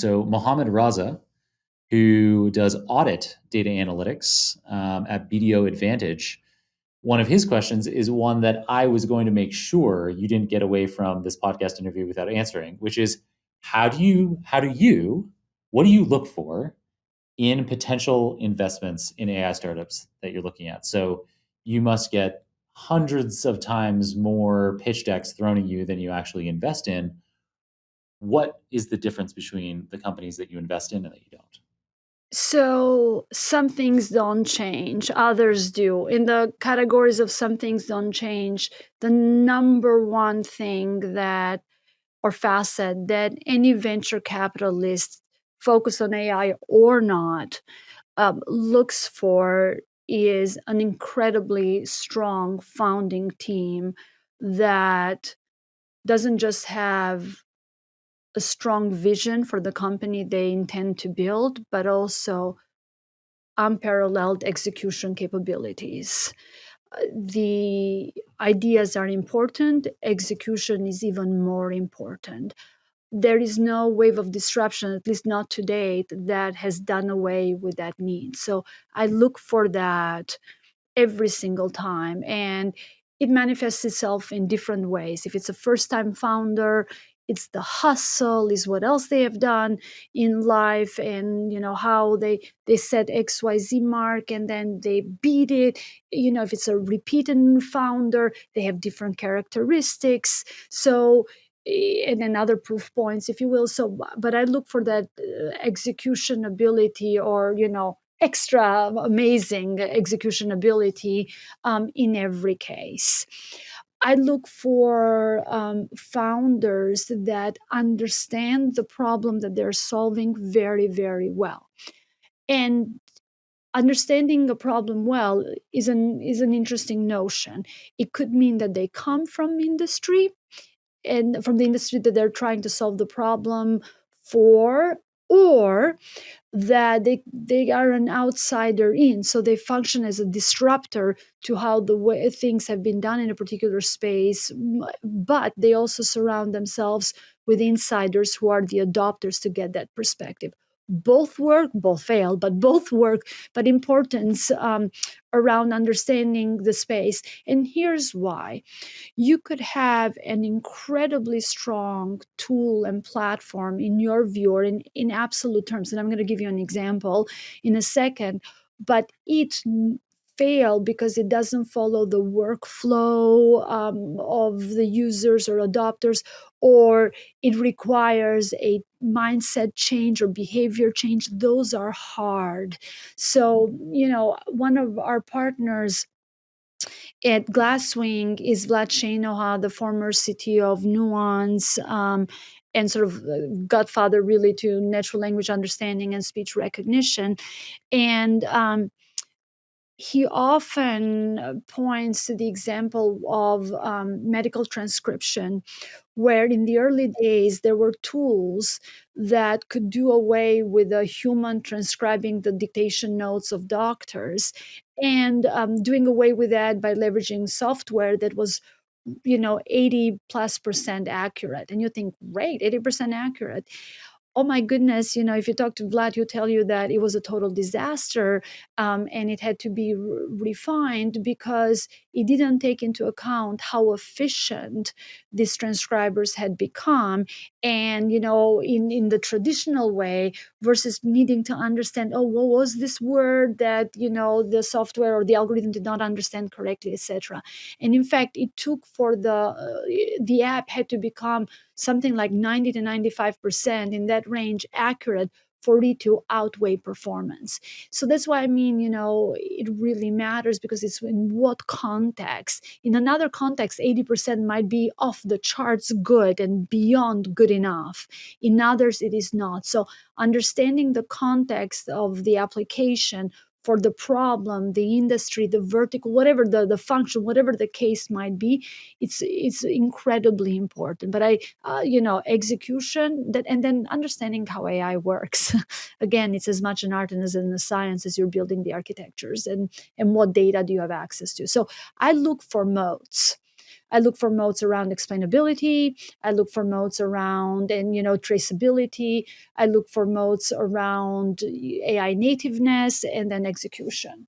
So Mohammed Raza, who does audit data analytics at BDO Advantage, one of his questions is one that I was going to make sure you didn't get away from this podcast interview without answering, which is what do you look for in potential investments in AI startups that you're looking at? So you must get hundreds of times more pitch decks thrown at you than you actually invest in. What is the difference between the companies that you invest in and that you don't? So some things don't change, others do. In the categories of some things don't change, the number one thing that or facet that any venture capitalist, focused on AI or not, looks for is an incredibly strong founding team that doesn't just have a strong vision for the company they intend to build, but also unparalleled execution capabilities. The ideas are important, execution is even more important. There is no wave of disruption, at least not to date, that has done away with that need. So I look for that every single time. And it manifests itself in different ways. If it's a first time founder, it's the hustle, is what else they have done in life, and how they set XYZ mark and then they beat it. If it's a repeated founder, they have different characteristics. So and then other proof points, if you will. So but I look for that execution ability, or extra amazing execution ability in every case. I look for founders that understand the problem that they're solving very, very well. And understanding a problem well is an interesting notion. It could mean that they come from industry, and from the industry that they're trying to solve the problem for, or that they are an outsider in, so they function as a disruptor to how the way things have been done in a particular space, but they also surround themselves with insiders who are the adopters to get that perspective. Both work, both fail, but both work. But importance around understanding the space. And here's why. You could have an incredibly strong tool and platform in your view, or in absolute terms. And I'm going to give you an example in a second, but it fail because it doesn't follow the workflow of the users or adopters, or it requires a mindset change or behavior change. Those are hard. So, one of our partners at Glasswing is Vlad Shanoha, the former CTO of Nuance, and sort of godfather really to natural language understanding and speech recognition. And he often points to the example of medical transcription, where in the early days there were tools that could do away with a human transcribing the dictation notes of doctors, and doing away with that by leveraging software that was 80+% accurate. And you think, great, 80% accurate. Oh my goodness, if you talk to Vlad, he'll tell you that it was a total disaster, and it had to be refined because it didn't take into account how efficient these transcribers had become. And, in the traditional way, versus needing to understand, oh, what was this word that, the software or the algorithm did not understand correctly, etc. And in fact, it took for the app had to become something like 90 to 95% in that range accurate for it to outweigh performance. So that's why it really matters, because it's in what context. In another context, 80% might be off the charts good and beyond good enough. In others, it is not. So understanding the context of the application for the problem, the industry, the vertical, whatever the function, whatever the case might be, it's incredibly important. But execution, that, and then understanding how AI works. Again, it's as much an art and as in a science as you're building the architectures, and what data do you have access to. So I look for moats. I look for moats around explainability. I look for moats around and traceability. I look for moats around AI nativeness and then execution.